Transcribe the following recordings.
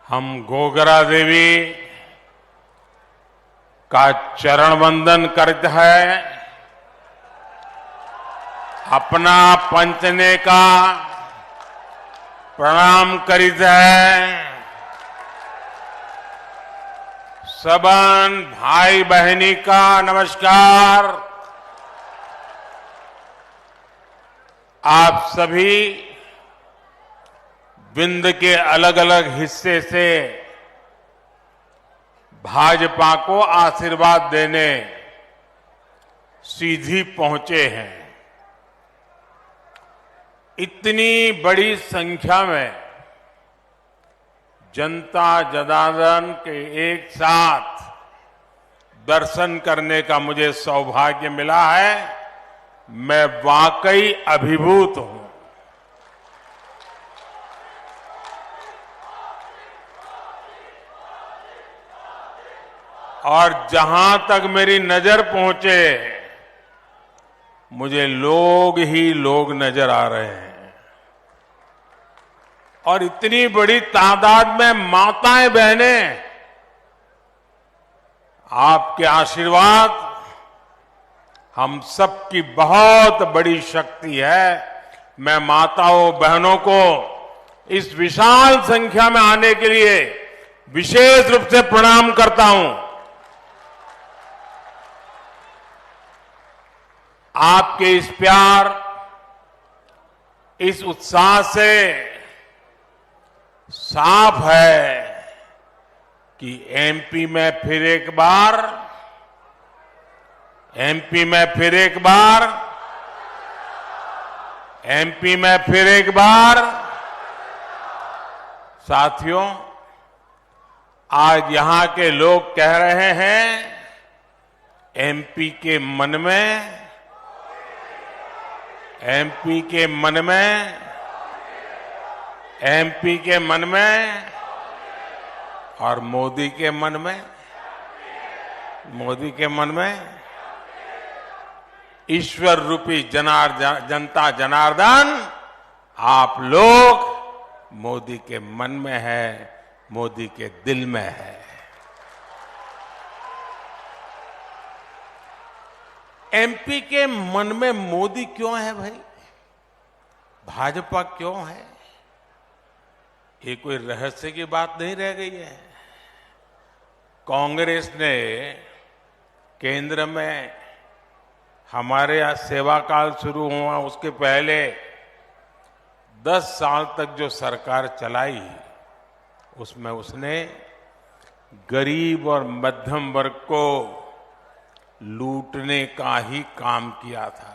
हम गोगरा देवी का चरण वंदन करते हैं, अपना पंचने का प्रणाम करीत है। सबन भाई बहनी का नमस्कार। आप सभी विंध्य के अलग अलग हिस्से से भाजपा को आशीर्वाद देने सीधी पहुंचे हैं। इतनी बड़ी संख्या में जनता जनार्दन के एक साथ दर्शन करने का मुझे सौभाग्य मिला है। मैं वाकई अभिभूत हूं। और जहां तक मेरी नजर पहुंचे मुझे लोग ही लोग नजर आ रहे हैं और इतनी बड़ी तादाद में माताएं बहनें, आपके आशीर्वाद हम सबकी बहुत बड़ी शक्ति है। मैं माताओं बहनों को इस विशाल संख्या में आने के लिए विशेष रूप से प्रणाम करता हूं। आपके इस प्यार, इस उत्साह से साफ है कि एमपी में फिर एक बार साथियों, आज यहां के लोग कह रहे हैं एमपी के मन में और मोदी के मन में ईश्वर रूपी जनता जनार्दन आप लोग मोदी के मन में है, मोदी के दिल में है। एमपी के मन में मोदी क्यों है भाई? भाजपा क्यों है? ये कोई रहस्य की बात नहीं रह गई है। कांग्रेस ने केंद्र में हमारे यहाँ सेवा काल शुरू हुआ उसके पहले 10 साल तक जो सरकार चलाई उसमें उसने गरीब और मध्यम वर्ग को लूटने का ही काम किया था।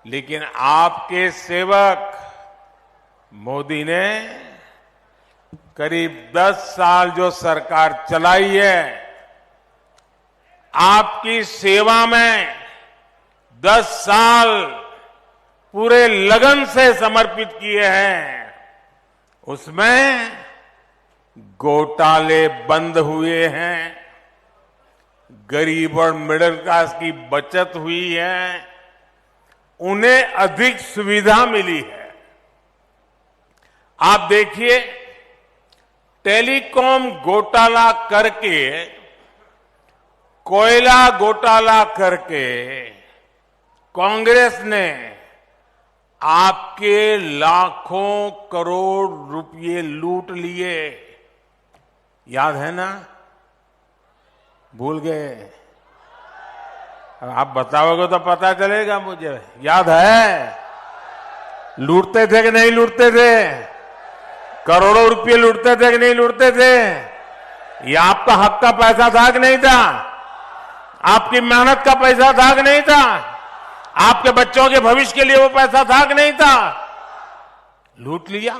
लेकिन आपके सेवक मोदी ने करीब 10 साल जो सरकार चलाई है, आपकी सेवा में 10 साल पूरे लगन से समर्पित किए हैं। उसमें घोटाले बंद हुए हैं, गरीब और मिडिल क्लास की बचत हुई है, उन्हें अधिक सुविधा मिली है। आप देखिए, टेलीकॉम घोटाला करके, कोयला घोटाला करके कांग्रेस ने आपके लाखों करोड़ रुपए लूट लिए। याद है ना? भूल गए? आप बताओगे तो पता चलेगा मुझे। याद है? लूटते थे कि नहीं लूटते थे? करोड़ों रुपए लूटते थे कि नहीं लूटते थे? ये आपका हक का पैसा था कि नहीं था? आपकी मेहनत का पैसा था कि नहीं था? आपके बच्चों के भविष्य के लिए वो पैसा था कि नहीं था? लूट लिया।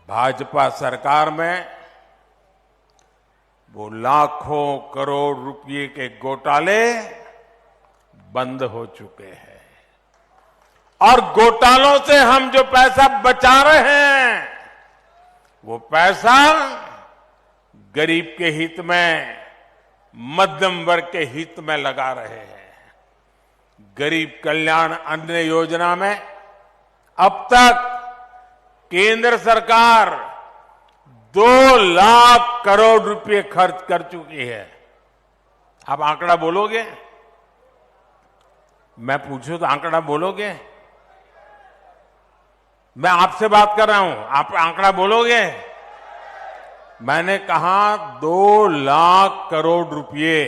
भाजपा सरकार में वो लाखों करोड़ रुपए के घोटाले बंद हो चुके हैं और घोटालों से हम जो पैसा बचा रहे हैं वो पैसा गरीब के हित में, मध्यम वर्ग के हित में लगा रहे हैं। गरीब कल्याण अन्न योजना में अब तक केंद्र सरकार 2 लाख करोड़ रुपए खर्च कर चुकी है। आप आंकड़ा बोलोगे? मैं पूछूं तो आंकड़ा बोलोगे? मैं आपसे बात कर रहा हूं, आप आंकड़ा बोलोगे? मैंने कहा 2 लाख करोड़ रुपए।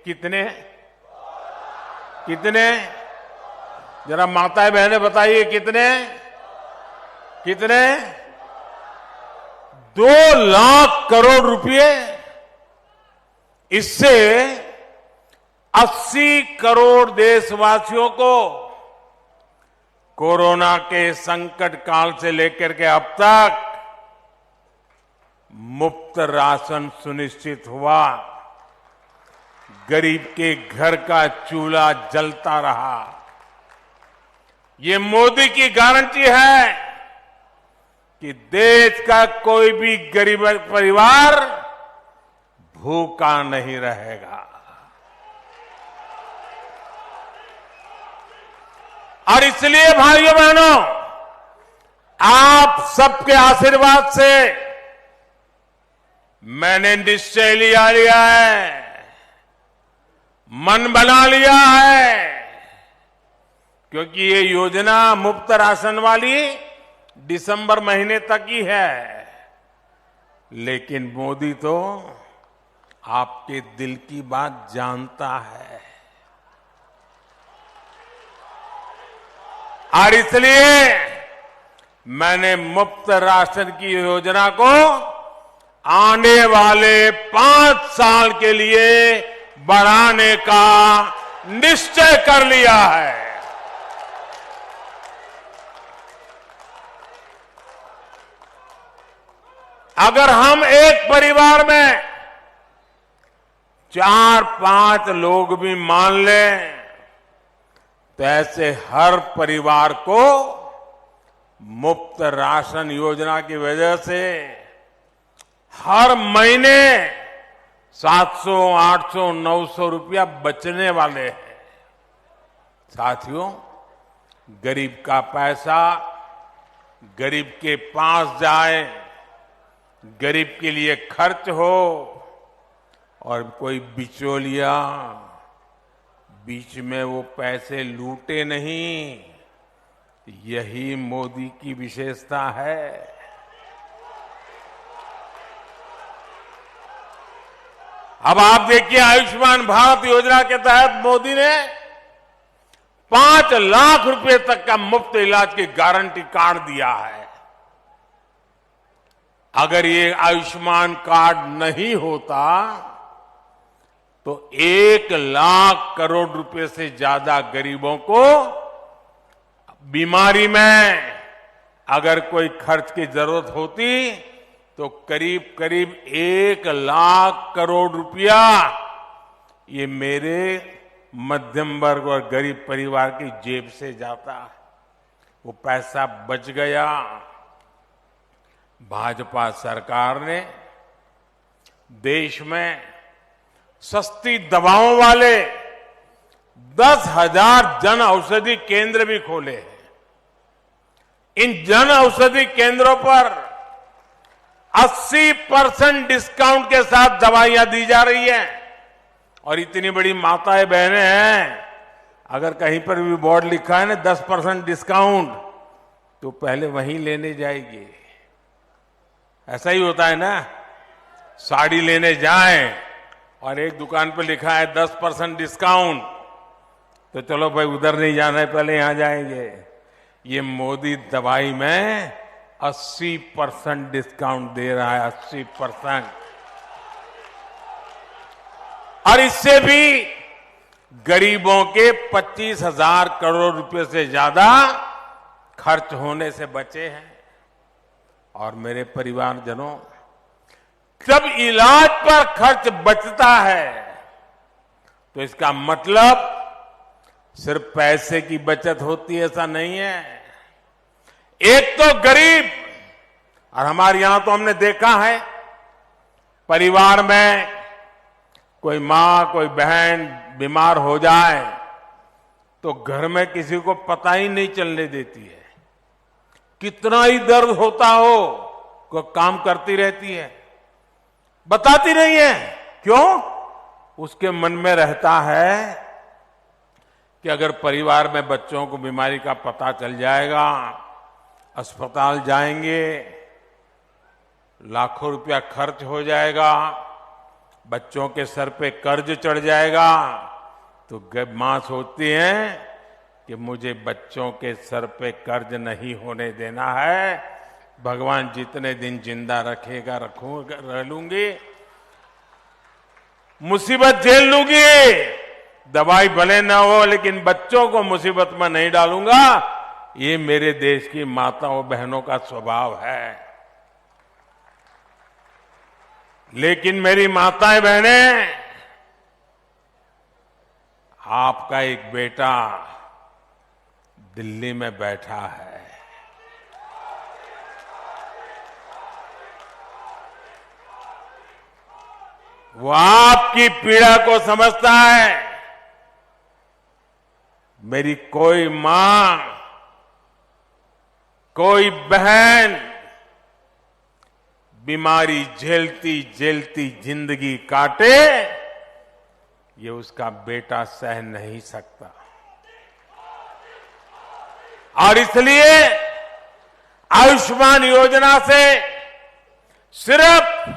कितने? कितने? जरा माताएं बहनें बताइए कितने? कितने? 2 लाख करोड़ रुपए। इससे 80 करोड़ देशवासियों को कोरोना के संकट काल से लेकर के अब तक मुफ्त राशन सुनिश्चित हुआ। गरीब के घर का चूल्हा जलता रहा। ये मोदी की गारंटी है कि देश का कोई भी गरीब परिवार भूखा नहीं रहेगा। और इसलिए भाइयों बहनों, आप सबके आशीर्वाद से मैंने निश्चय लिया है, मन बना लिया है, क्योंकि ये योजना मुफ्त राशन वाली दिसंबर महीने तक ही है। लेकिन मोदी तो आपके दिल की बात जानता है, और इसलिए मैंने मुफ्त राशन की योजना को आने वाले 5 साल के लिए बढ़ाने का निश्चय कर लिया है। अगर हम एक परिवार में 4-5 लोग भी मान लें, तो ऐसे हर परिवार को मुफ्त राशन योजना की वजह से हर महीने 700, 800, 900 रुपया बचने वाले हैं। साथियों, गरीब का पैसा गरीब के पास जाए, गरीब के लिए खर्च हो, और कोई बिचौलिया बीच में वो पैसे लूटे नहीं, यही मोदी की विशेषता है। अब आप देखिए, आयुष्मान भारत योजना के तहत मोदी ने 5 लाख रुपए तक का मुफ्त इलाज की गारंटी कार्ड दिया है। अगर ये आयुष्मान कार्ड नहीं होता तो 1 लाख करोड़ रुपए से ज्यादा गरीबों को बीमारी में अगर कोई खर्च की जरूरत होती तो करीब करीब 1 लाख करोड़ रुपया ये मेरे मध्यम वर्ग और गरीब परिवार की जेब से जाता। वो पैसा बच गया। भाजपा सरकार ने देश में सस्ती दवाओं वाले 10,000 जन औषधि केंद्र भी खोले हैं। इन जन औषधि केंद्रों पर 80% डिस्काउंट के साथ दवाइयां दी जा रही हैं। और इतनी बड़ी माताएं बहनें हैं, अगर कहीं पर भी बोर्ड लिखा है ना 10% डिस्काउंट, तो पहले वहीं लेने जाएगी। ऐसा ही होता है ना, साड़ी लेने जाएं और एक दुकान पर लिखा है 10% डिस्काउंट, तो चलो भाई उधर नहीं जाना है, पहले यहां जाएंगे। ये मोदी दवाई में 80% डिस्काउंट दे रहा है, 80%। और इससे भी गरीबों के 25,000 करोड़ रुपए से ज्यादा खर्च होने से बचे हैं। और मेरे परिवारजनों, जब इलाज पर खर्च बचता है तो इसका मतलब सिर्फ पैसे की बचत होती है, ऐसा नहीं है। एक तो गरीब, और हमारे यहां तो हमने देखा है, परिवार में कोई मां कोई बहन बीमार हो जाए तो घर में किसी को पता ही नहीं चलने देती है। कितना ही दर्द होता हो को काम करती रहती है, बताती नहीं है। क्यों? उसके मन में रहता है कि अगर परिवार में बच्चों को बीमारी का पता चल जाएगा, अस्पताल जाएंगे, लाखों रुपया खर्च हो जाएगा, बच्चों के सर पे कर्ज चढ़ जाएगा, तो मां सोचती है कि मुझे बच्चों के सर पे कर्ज नहीं होने देना है। भगवान जितने दिन जिंदा रखेगा रखूंगा, रह लूंगी, मुसीबत झेल लूंगी, दवाई भले ना हो लेकिन बच्चों को मुसीबत में नहीं डालूंगा। ये मेरे देश की माताओं बहनों का स्वभाव है। लेकिन मेरी माताएं बहनें, आपका एक बेटा दिल्ली में बैठा है, वो आपकी पीड़ा को समझता है। मेरी कोई मां, कोई बहन बीमारी झेलती झेलती जिंदगी काटे, ये उसका बेटा सह नहीं सकता। और इसलिए आयुष्मान योजना से सिर्फ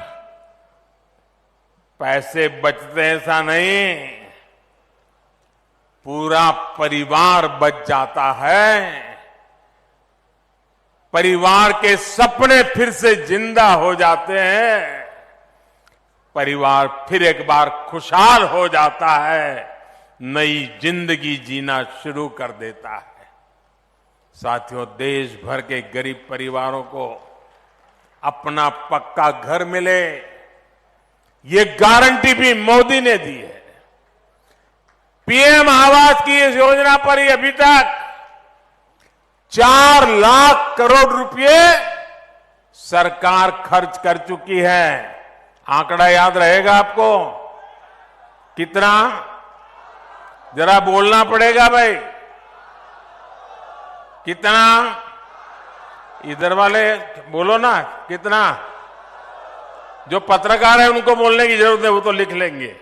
पैसे बचते ऐसा नहीं, पूरा परिवार बच जाता है। परिवार के सपने फिर से जिंदा हो जाते हैं, परिवार फिर एक बार खुशहाल हो जाता है, नई जिंदगी जीना शुरू कर देता है। साथियों, देश भर के गरीब परिवारों को अपना पक्का घर मिले, ये गारंटी भी मोदी ने दी है। पीएम आवास की इस योजना पर ही अभी तक 4 लाख करोड़ रुपए सरकार खर्च कर चुकी है। आंकड़ा याद रहेगा आपको? कितना? जरा बोलना पड़ेगा भाई, कितना? इधर वाले बोलो ना, कितना? जो पत्रकार है उनको बोलने की जरूरत है, वो तो लिख लेंगे।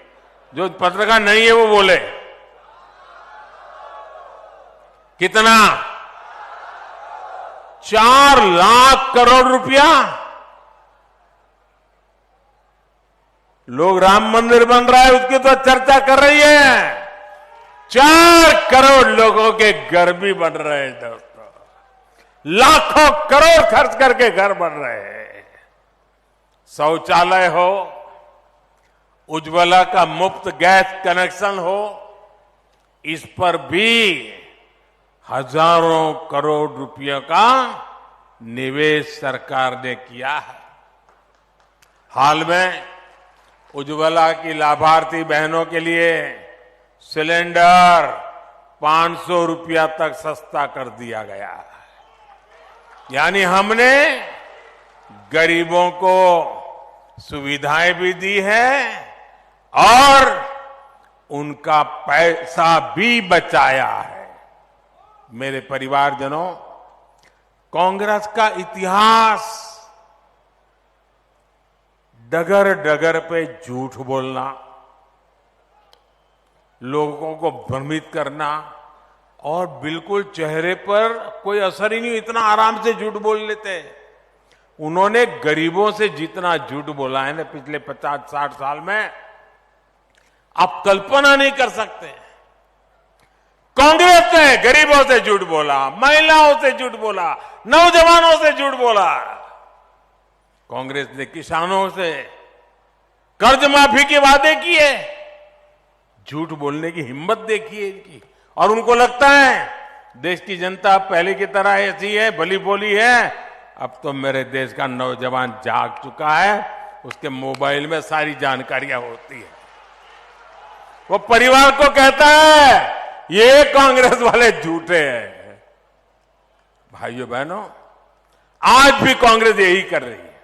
जो पत्रकार नहीं है वो बोले। कितना? 4 लाख करोड़ रुपया। लोग राम मंदिर बन रहा है उसकी तो चर्चा कर रही है, 4 करोड़ लोगों के घर भी बन रहे हैं दोस्तों। लाखों करोड़ खर्च करके घर बन रहे हैं। शौचालय हो, उज्ज्वला का मुफ्त गैस कनेक्शन हो, इस पर भी हजारों करोड़ रुपयों का निवेश सरकार ने किया है। हाल में उज्ज्वला की लाभार्थी बहनों के लिए सिलेंडर 500 रुपया तक सस्ता कर दिया गया है। यानी हमने गरीबों को सुविधाएं भी दी है और उनका पैसा भी बचाया है। मेरे परिवारजनों, कांग्रेस का इतिहास डगर डगर पे झूठ बोलना, लोगों को भ्रमित करना और बिल्कुल चेहरे पर कोई असर ही नहीं, इतना आराम से झूठ बोल लेते हैं। उन्होंने गरीबों से जितना झूठ बोला है ना पिछले 50-60 साल में, आप कल्पना नहीं कर सकते। कांग्रेस ने गरीबों से झूठ बोला, महिलाओं से झूठ बोला, नौजवानों से झूठ बोला। कांग्रेस ने किसानों से कर्ज माफी के वादे किए। झूठ बोलने की हिम्मत देखिए इनकी। और उनको लगता है देश की जनता पहले की तरह ऐसी है, भली बोली है। अब तो मेरे देश का नौजवान जाग चुका है, उसके मोबाइल में सारी जानकारियां होती है। वो परिवार को कहता है ये कांग्रेस वाले झूठे हैं। भाइयों बहनों, आज भी कांग्रेस यही कर रही है।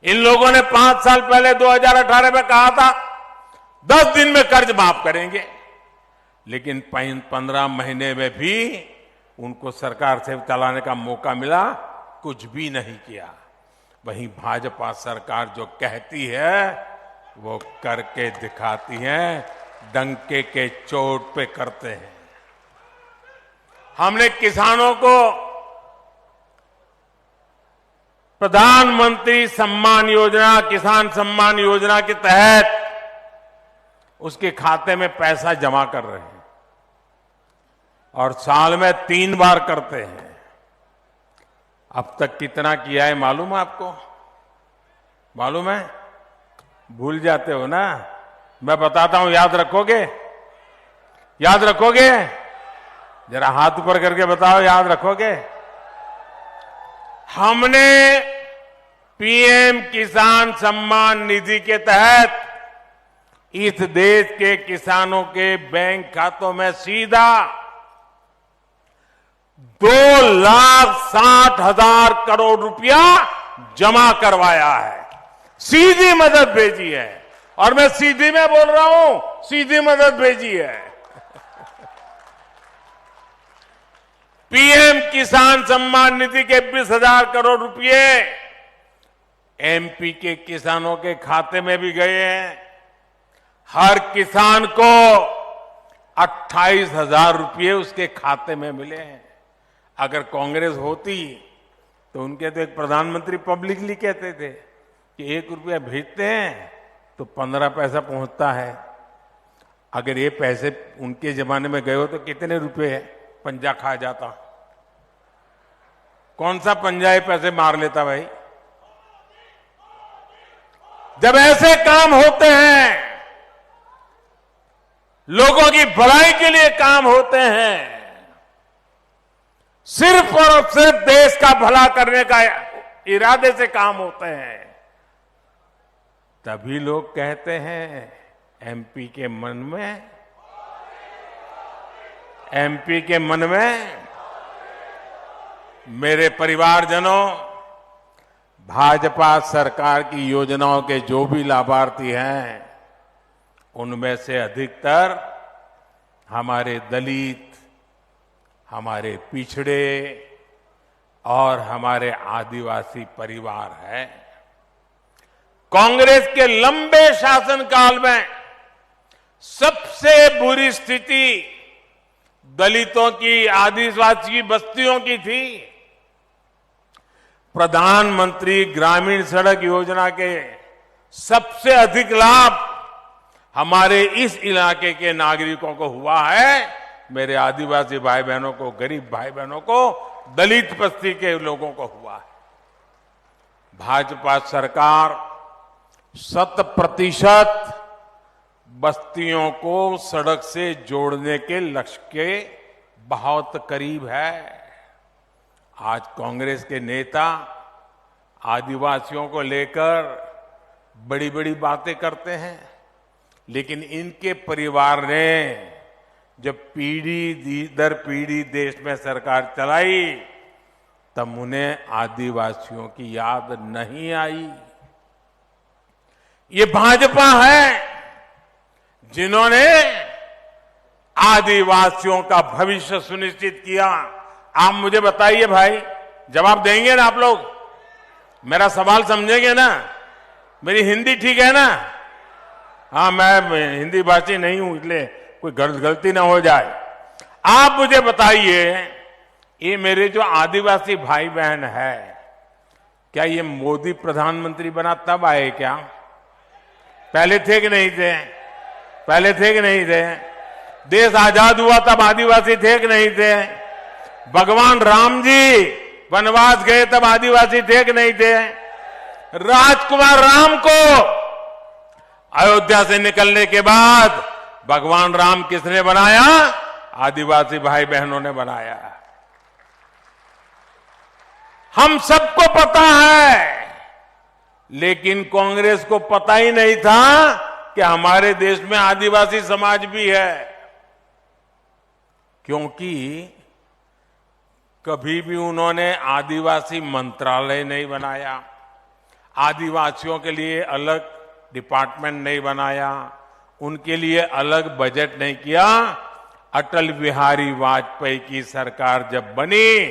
इन लोगों ने 5 साल पहले 2018 में कहा था 10 दिन में कर्ज माफ करेंगे, लेकिन 15 महीने में भी उनको सरकार से चलाने का मौका मिला, कुछ भी नहीं किया। वहीं भाजपा सरकार जो कहती है वो करके दिखाती है, डंके के चोट पे करते हैं। हमने किसानों को प्रधानमंत्री सम्मान योजना, किसान सम्मान योजना के तहत उसके खाते में पैसा जमा कर रहे हैं और साल में 3 बार करते हैं। अब तक कितना किया है मालूम है आपको? मालूम है? भूल जाते हो ना? मैं बताता हूं, याद रखोगे? याद रखोगे? जरा हाथ ऊपर करके बताओ, याद रखोगे? हमने पीएम किसान सम्मान निधि के तहत इस देश के किसानों के बैंक खातों में सीधा 2,60,000 करोड़ रुपया जमा करवाया है। सीधी मदद भेजी है, और मैं सीधी में बोल रहा हूं, सीधी मदद भेजी है। पीएम किसान सम्मान निधि के 20,000 करोड़ रुपए एमपी के किसानों के खाते में भी गए हैं। हर किसान को 28,000 रुपये उसके खाते में मिले हैं। अगर कांग्रेस होती तो उनके तो एक प्रधानमंत्री पब्लिकली कहते थे कि 1 रुपया भेजते हैं तो 15 पैसा पहुंचता है। अगर ये पैसे उनके जमाने में गए हो तो कितने रुपए पंजा खा जाता? कौन सा पंजा ये पैसे मार लेता भाई? जब ऐसे काम होते हैं, लोगों की भलाई के लिए काम होते हैं, सिर्फ और सिर्फ देश का भला करने का इरादे से काम होते हैं, तभी लोग कहते हैं एमपी के मन में मेरे परिवारजनों, भाजपा सरकार की योजनाओं के जो भी लाभार्थी हैं, उनमें से अधिकतर हमारे दलित, हमारे पिछड़े और हमारे आदिवासी परिवार हैं। कांग्रेस के लंबे शासनकाल में सबसे बुरी स्थिति दलितों की, आदिवासी बस्तियों की थी। प्रधानमंत्री ग्रामीण सड़क योजना के सबसे अधिक लाभ हमारे इस इलाके के नागरिकों को हुआ है। मेरे आदिवासी भाई बहनों को, गरीब भाई बहनों को, दलित बस्ती के लोगों को हुआ है। भाजपा सरकार 100% बस्तियों को सड़क से जोड़ने के लक्ष्य के बहुत करीब है। आज कांग्रेस के नेता आदिवासियों को लेकर बड़ी बड़ी बातें करते हैं, लेकिन इनके परिवार ने जब पीढ़ी दर पीढ़ी देश में सरकार चलाई, तब उन्हें आदिवासियों की याद नहीं आई। ये भाजपा है जिन्होंने आदिवासियों का भविष्य सुनिश्चित किया। आप मुझे बताइए भाई, जवाब देंगे ना आप लोग? मेरा सवाल समझेंगे ना? मेरी हिंदी ठीक है ना? हाँ, मैं हिंदी भाषी नहीं हूं, इसलिए कोई गलती ना हो जाए। आप मुझे बताइए, ये मेरे जो आदिवासी भाई बहन है, क्या ये मोदी प्रधानमंत्री बना तब आए क्या? पहले थे कि नहीं थे? पहले थे कि नहीं थे? देश आजाद हुआ तब आदिवासी थे कि नहीं थे? भगवान राम जी वनवास गए तब आदिवासी थे कि नहीं थे? राजकुमार राम को अयोध्या से निकलने के बाद भगवान राम किसने बनाया? आदिवासी भाई बहनों ने बनाया। हम सबको पता है, लेकिन कांग्रेस को पता ही नहीं था कि हमारे देश में आदिवासी समाज भी है। क्योंकि कभी भी उन्होंने आदिवासी मंत्रालय नहीं बनाया, आदिवासियों के लिए अलग डिपार्टमेंट नहीं बनाया, उनके लिए अलग बजट नहीं किया। अटल बिहारी वाजपेयी की सरकार जब बनी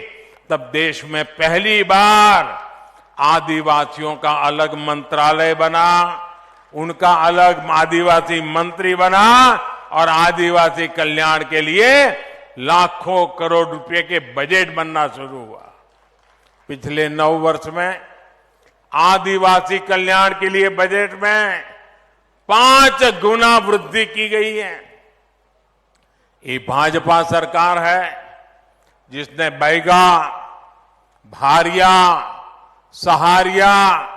तब देश में पहली बार आदिवासियों का अलग मंत्रालय बना, उनका अलग आदिवासी मंत्री बना और आदिवासी कल्याण के लिए लाखों करोड़ रुपए के बजट बनना शुरू हुआ। पिछले 9 वर्ष में आदिवासी कल्याण के लिए बजट में 5 गुना वृद्धि की गई है। ये भाजपा सरकार है जिसने बैगा, भारिया, सहारिया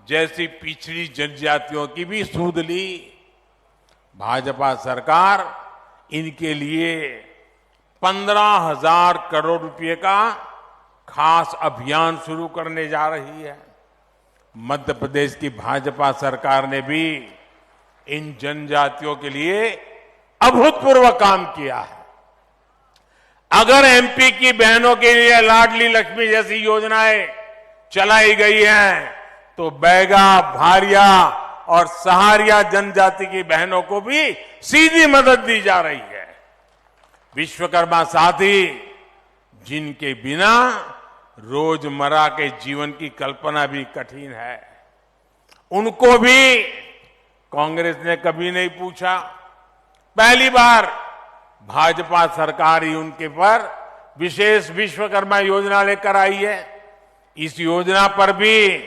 जैसी पिछड़ी जनजातियों की भी सूध ली। भाजपा सरकार इनके लिए 15,000 करोड़ रुपए का खास अभियान शुरू करने जा रही है। मध्य प्रदेश की भाजपा सरकार ने भी इन जनजातियों के लिए अभूतपूर्व काम किया है। अगर एमपी की बहनों के लिए लाडली लक्ष्मी जैसी योजनाएं चलाई गई हैं, तो बैगा, भारिया और सहारिया जनजाति की बहनों को भी सीधी मदद दी जा रही है। विश्वकर्मा साथी, जिनके बिना रोजमर्रा के जीवन की कल्पना भी कठिन है, उनको भी कांग्रेस ने कभी नहीं पूछा। पहली बार भाजपा सरकार ही उनके पर विशेष विश्वकर्मा योजना लेकर आई है। इस योजना पर भी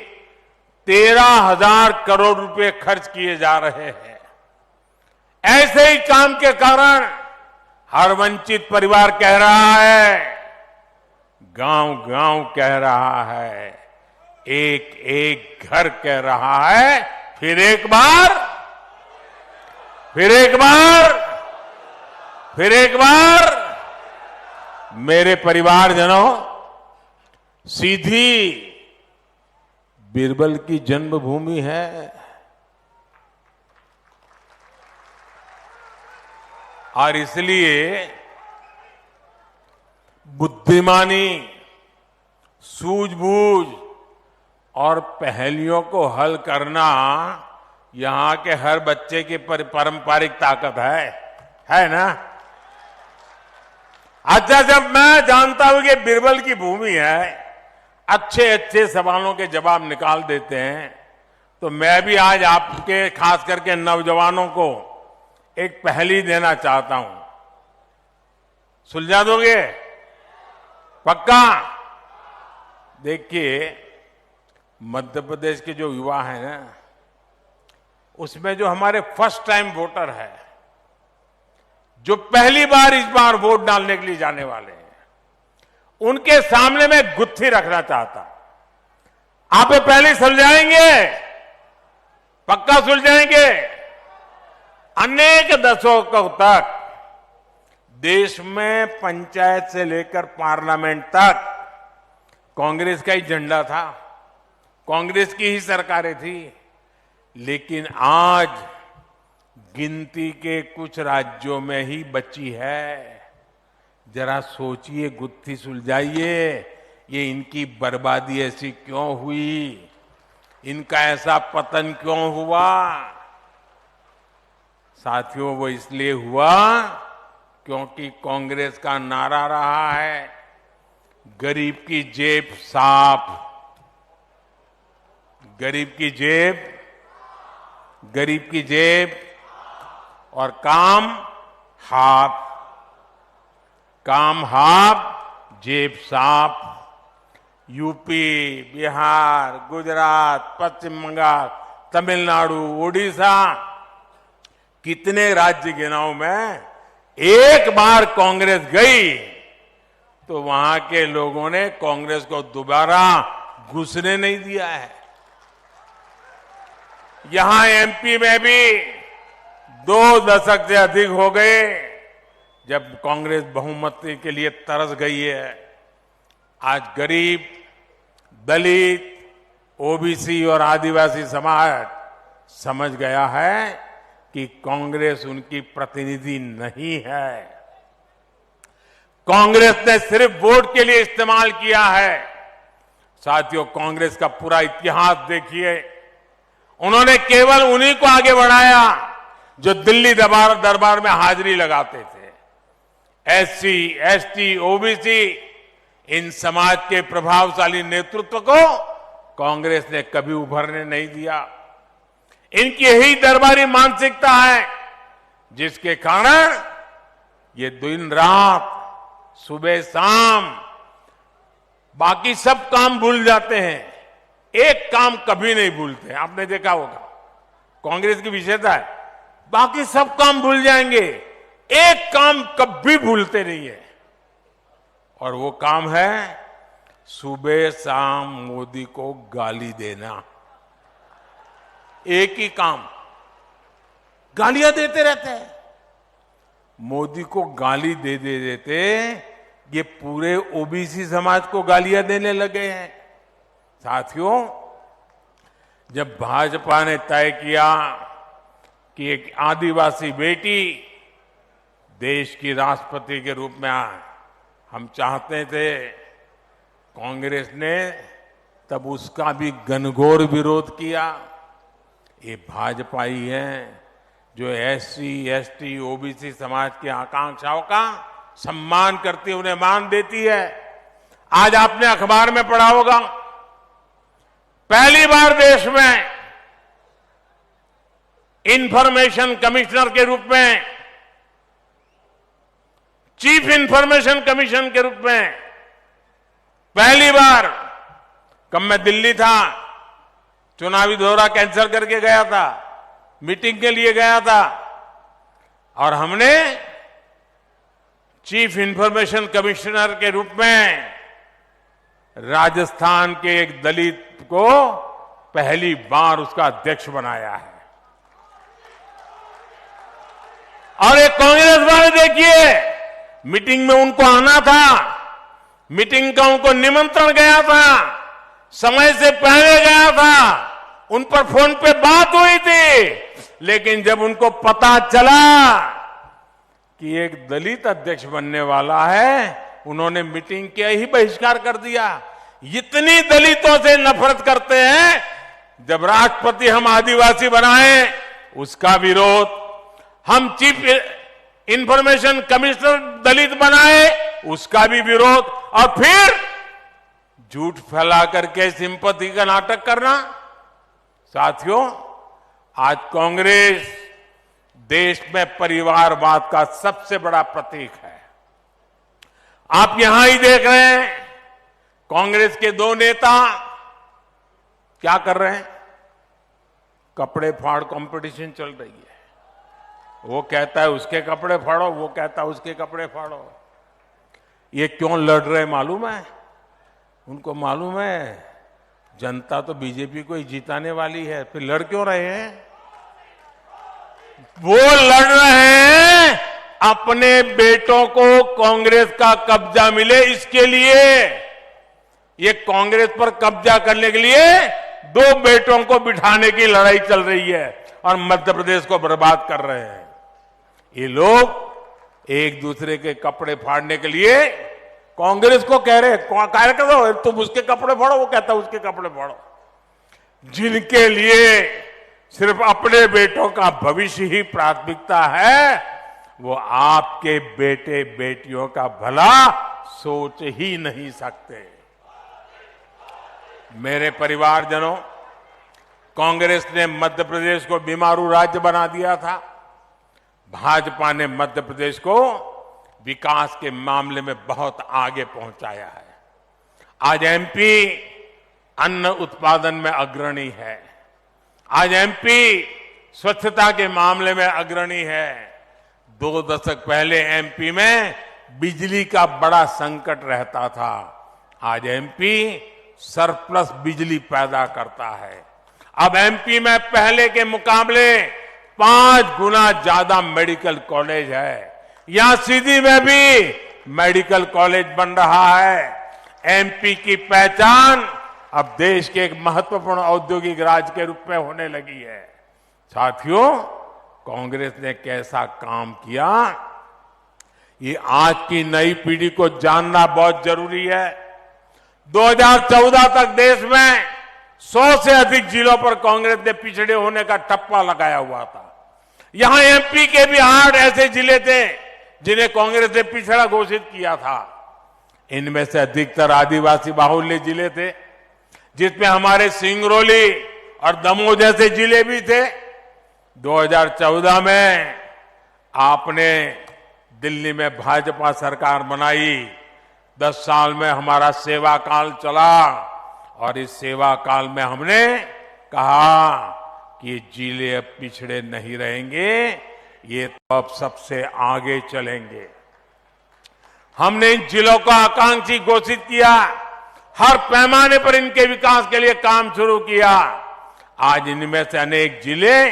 13,000 करोड़ रुपए खर्च किए जा रहे हैं। ऐसे ही काम के कारण हर वंचित परिवार कह रहा है, गांव-गांव कह रहा है, एक-एक घर कह रहा है, फिर एक बार, मेरे परिवारजनों, सीधी बीरबल की जन्मभूमि है और इसलिए बुद्धिमानी, सूझबूझ और पहेलियों को हल करना यहां के हर बच्चे की पारंपरिक ताकत है ना। अच्छा, जब मैं जानता हूं कि बीरबल की भूमि है, अच्छे अच्छे सवालों के जवाब निकाल देते हैं, तो मैं भी आज आपके खास करके नौजवानों को एक पहेली देना चाहता हूं। सुलझा दोगे? पक्का? देखिए, मध्य प्रदेश के जो युवा हैं ना, उसमें जो हमारे फर्स्ट टाइम वोटर है, जो पहली बार इस बार वोट डालने के लिए जाने वाले हैं, उनके सामने मैं गुत्थी रखना चाहता हूं। आप ये पहले सुलझाएंगे? पक्का सुलझाएंगे? अनेक दशकों तक देश में पंचायत से लेकर पार्लियामेंट तक कांग्रेस का ही झंडा था, कांग्रेस की ही सरकारें थी। लेकिन आज गिनती के कुछ राज्यों में ही बची है। जरा सोचिए, गुत्थी सुलझाइए, ये इनकी बर्बादी ऐसी क्यों हुई, इनका ऐसा पतन क्यों हुआ? साथियों, वो इसलिए हुआ क्योंकि कांग्रेस का नारा रहा है, गरीब की जेब साफ, गरीब की जेब और काम हाफ, जेब साफ। यूपी, बिहार, गुजरात, पश्चिम बंगाल, तमिलनाडु, उड़ीसा, कितने राज्य गिनाऊं मैं, एक बार कांग्रेस गई तो वहां के लोगों ने कांग्रेस को दोबारा घुसने नहीं दिया है। यहां एमपी में भी 2 दशक से अधिक हो गए जब कांग्रेस बहुमत के लिए तरस गई है। आज गरीब, दलित, ओबीसी और आदिवासी समाज समझ गया है कि कांग्रेस उनकी प्रतिनिधि नहीं है। कांग्रेस ने सिर्फ वोट के लिए इस्तेमाल किया है। साथियों, कांग्रेस का पूरा इतिहास देखिए, उन्होंने केवल उन्हीं को आगे बढ़ाया जो दिल्ली दरबार में हाजिरी लगाते थे। एससी, एसटी, ओबीसी इन समाज के प्रभावशाली नेतृत्व को कांग्रेस ने कभी उभरने नहीं दिया। इनकी यही दरबारी मानसिकता है जिसके कारण ये दिन रात, सुबह शाम बाकी सब काम भूल जाते हैं, एक काम कभी नहीं भूलते। आपने देखा होगा कांग्रेस की विशेषता है, बाकी सब काम भूल जाएंगे, एक काम कभी भूलते नहीं है, और वो काम है सुबह शाम मोदी को गाली देना। एक ही काम, गालियां देते रहते हैं। मोदी को गाली दे देते ये पूरे ओबीसी समाज को गालियां देने लगे हैं। साथियों, जब भाजपा ने तय किया कि एक आदिवासी बेटी देश की राष्ट्रपति के रूप में आए, हम चाहते थे, कांग्रेस ने तब उसका भी घनघोर विरोध किया। ये भाजपा ही है जो एससी, एसटी, ओबीसी समाज की आकांक्षाओं का सम्मान करती है, उन्हें मान देती है। आज आपने अखबार में पढ़ा होगा, पहली बार देश में इंफॉर्मेशन कमिश्नर के रूप में, चीफ इंफॉर्मेशन कमीशन के रूप में पहली बार, कब मैं दिल्ली था, चुनावी दौरा कैंसिल करके गया था, मीटिंग के लिए गया था, और हमने चीफ इंफॉर्मेशन कमिश्नर के रूप में राजस्थान के एक दलित को पहली बार उसका अध्यक्ष बनाया है। और एक कांग्रेस वाले देखिए, मीटिंग में उनको आना था, मीटिंग का उनको निमंत्रण गया था, समय से पहले गया था, उन पर फोन पे बात हुई थी, लेकिन जब उनको पता चला कि एक दलित अध्यक्ष बनने वाला है, उन्होंने मीटिंग का ही बहिष्कार कर दिया। इतनी दलितों से नफरत करते हैं, जब राष्ट्रपति हम आदिवासी बनाए उसका विरोध, हम चीफ इंफॉर्मेशन कमिश्नर दलित बनाए उसका भी विरोध, और फिर झूठ फैला करके सिंपैथी का नाटक करना। साथियों, आज कांग्रेस देश में परिवारवाद का सबसे बड़ा प्रतीक है। आप यहां ही देख रहे हैं, कांग्रेस के दो नेता क्या कर रहे हैं, कपड़े फाड़ कंपटीशन चल रही है। वो कहता है उसके कपड़े फाड़ो, वो कहता है उसके कपड़े फाड़ो। ये क्यों लड़ रहे मालूम है? उनको मालूम है जनता तो बीजेपी को ही जिताने वाली है, फिर लड़ क्यों रहे हैं? वो लड़ रहे हैं अपने बेटों को कांग्रेस का कब्जा मिले, इसके लिए। ये कांग्रेस पर कब्जा करने के लिए दो बेटों को बिठाने की लड़ाई चल रही है और मध्य प्रदेश को बर्बाद कर रहे हैं। ये लोग एक दूसरे के कपड़े फाड़ने के लिए कांग्रेस को कह रहे, कार्यकर्ता तुम उसके कपड़े फाड़ो, वो कहता उसके कपड़े फाड़ो। जिनके लिए सिर्फ अपने बेटों का भविष्य ही प्राथमिकता है, वो आपके बेटे बेटियों का भला सोच ही नहीं सकते। मेरे परिवारजनों, कांग्रेस ने मध्य प्रदेश को बीमारू राज्य बना दिया था। भाजपा ने मध्य प्रदेश को विकास के मामले में बहुत आगे पहुंचाया है। आज एमपी अन्न उत्पादन में अग्रणी है। आज एमपी स्वच्छता के मामले में अग्रणी है। 2 दशक पहले एमपी में बिजली का बड़ा संकट रहता था। आज एमपी सरप्लस बिजली पैदा करता है। अब एमपी में पहले के मुकाबले 5 गुना ज्यादा मेडिकल कॉलेज है। यहां सीधी में भी मेडिकल कॉलेज बन रहा है। एमपी की पहचान अब देश के एक महत्वपूर्ण औद्योगिक राज्य के रूप में होने लगी है। साथियों, कांग्रेस ने कैसा काम किया, ये आज की नई पीढ़ी को जानना बहुत जरूरी है। 2014 तक देश में 100 से अधिक जिलों पर कांग्रेस ने पिछड़े होने का ठप्पा लगाया हुआ था। यहां एमपी के भी 8 ऐसे जिले थे जिन्हें कांग्रेस ने पिछड़ा घोषित किया था, इनमें से अधिकतर आदिवासी बाहुल्य जिले थे, जिसमें हमारे सिंगरौली और दमोह जैसे जिले भी थे। 2014 में आपने दिल्ली में भाजपा सरकार बनाई। 10 साल में हमारा सेवा काल चला और इस सेवा काल में हमने कहा कि ये जिले अब पिछड़े नहीं रहेंगे, ये तो अब सबसे आगे चलेंगे। हमने इन जिलों को आकांक्षी घोषित किया, हर पैमाने पर इनके विकास के लिए काम शुरू किया। आज इनमें से अनेक जिले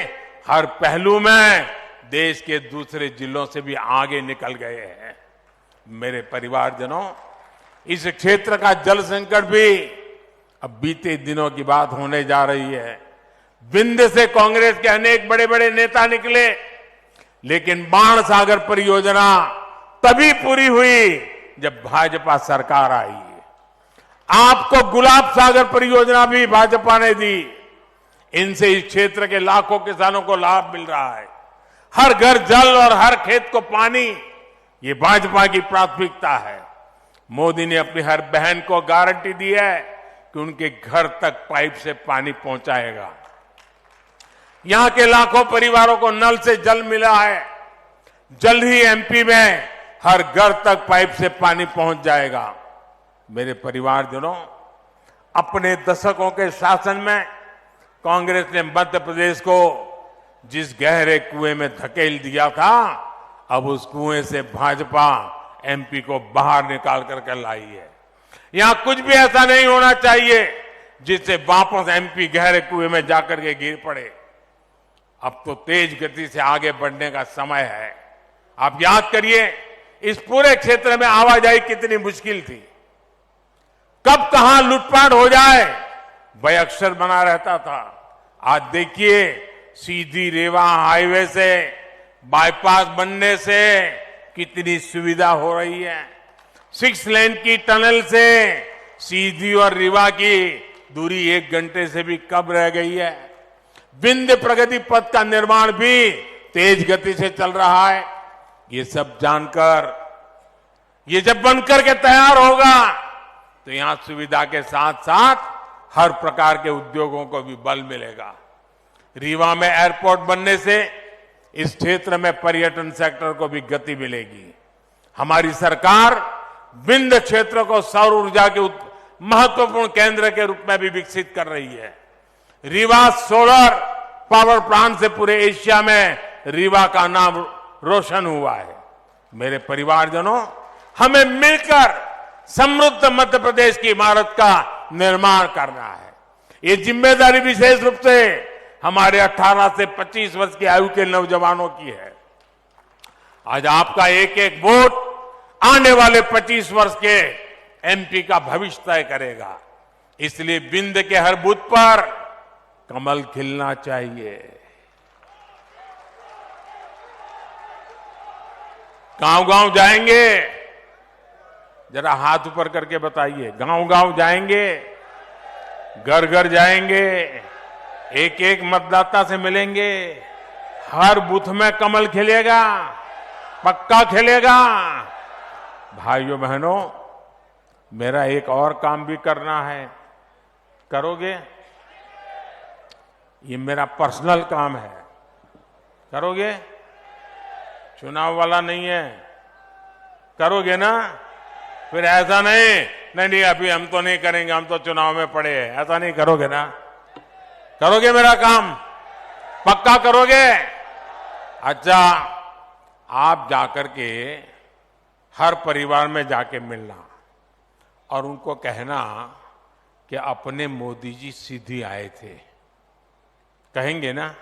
हर पहलू में देश के दूसरे जिलों से भी आगे निकल गए हैं। मेरे परिवारजनों, इस क्षेत्र का जल संकट भी अब बीते दिनों की बात होने जा रही है। विंध्य से कांग्रेस के अनेक बड़े बड़े नेता निकले, लेकिन बाण सागर परियोजना तभी पूरी हुई जब भाजपा सरकार आई। आपको गुलाब सागर परियोजना भी भाजपा ने दी। इनसे इस क्षेत्र के लाखों किसानों को लाभ मिल रहा है। हर घर जल और हर खेत को पानी, ये भाजपा की प्राथमिकता है। मोदी ने अपनी हर बहन को गारंटी दी है कि उनके घर तक पाइप से पानी पहुंचाएगा। यहां के लाखों परिवारों को नल से जल मिला है। जल्द ही एमपी में हर घर तक पाइप से पानी पहुंच जाएगा। मेरे परिवारजनों, अपने दशकों के शासन में कांग्रेस ने मध्य प्रदेश को जिस गहरे कुएं में धकेल दिया था, अब उस कुएं से भाजपा एमपी को बाहर निकाल करके लाई है। यहां कुछ भी ऐसा नहीं होना चाहिए जिससे वापस एमपी गहरे कुएं में जाकर के गिर पड़े। अब तो तेज गति से आगे बढ़ने का समय है। आप याद करिए, इस पूरे क्षेत्र में आवाजाही कितनी मुश्किल थी। कब कहां लूटपाट हो जाए भय अक्सर बना रहता था। आज देखिए, सीधी रेवा हाईवे से बाईपास बनने से कितनी सुविधा हो रही है। 6 लेन की टनल से सीधी और रीवा की दूरी 1 घंटे से भी कम रह गई है। विंध्य प्रगति पथ का निर्माण भी तेज गति से चल रहा है। ये सब जानकर, ये जब बनकर के तैयार होगा तो यहां सुविधा के साथ साथ हर प्रकार के उद्योगों को भी बल मिलेगा। रीवा में एयरपोर्ट बनने से इस क्षेत्र में पर्यटन सेक्टर को भी गति मिलेगी। हमारी सरकार विंध्य क्षेत्र को सौर ऊर्जा के महत्वपूर्ण केंद्र के रूप में भी विकसित कर रही है। रीवा सोलर पावर प्लांट से पूरे एशिया में रीवा का नाम रोशन हुआ है। मेरे परिवारजनों, हमें मिलकर समृद्ध मध्य प्रदेश की इमारत का निर्माण करना है। ये जिम्मेदारी विशेष रूप से हमारे 18 से 25 वर्ष की आयु के नौजवानों की है। आज आपका एक एक वोट आने वाले 25 वर्ष के एमपी का भविष्य तय करेगा। इसलिए विंध्य के हर बूथ पर कमल खिलना चाहिए। गांव-गांव जाएंगे, जरा हाथ ऊपर करके बताइए। गांव-गांव जाएंगे, घर-घर जाएंगे, एक एक मतदाता से मिलेंगे। हर बूथ में कमल खिलेगा, पक्का खिलेगा। भाइयों बहनों, मेरा एक और काम भी करना है। करोगे? ये मेरा पर्सनल काम है। करोगे? चुनाव वाला नहीं है। करोगे ना? फिर ऐसा नहीं अभी हम तो नहीं करेंगे, हम तो चुनाव में पड़े हैं, ऐसा नहीं करोगे ना? करोगे मेरा काम? पक्का करोगे? अच्छा, आप जाकर के हर परिवार में जाके मिलना और उनको कहना कि अपने मोदी जी सीधी आए थे, कहेंगे ना?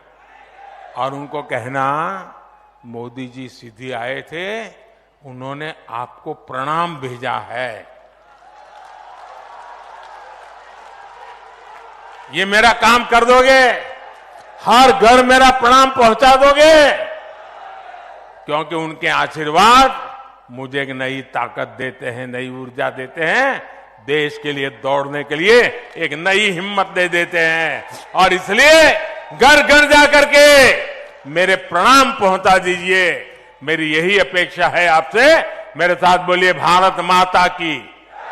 और उनको कहना, मोदी जी सीधी आए थे, उन्होंने आपको प्रणाम भेजा है। ये मेरा काम कर दोगे? हर घर मेरा प्रणाम पहुंचा दोगे? क्योंकि उनके आशीर्वाद मुझे एक नई ताकत देते हैं, नई ऊर्जा देते हैं, देश के लिए दौड़ने के लिए एक नई हिम्मत दे देते हैं। और इसलिए घर घर जाकर के मेरे प्रणाम पहुंचा दीजिए। मेरी यही अपेक्षा है आपसे। मेरे साथ बोलिए भारत माता की।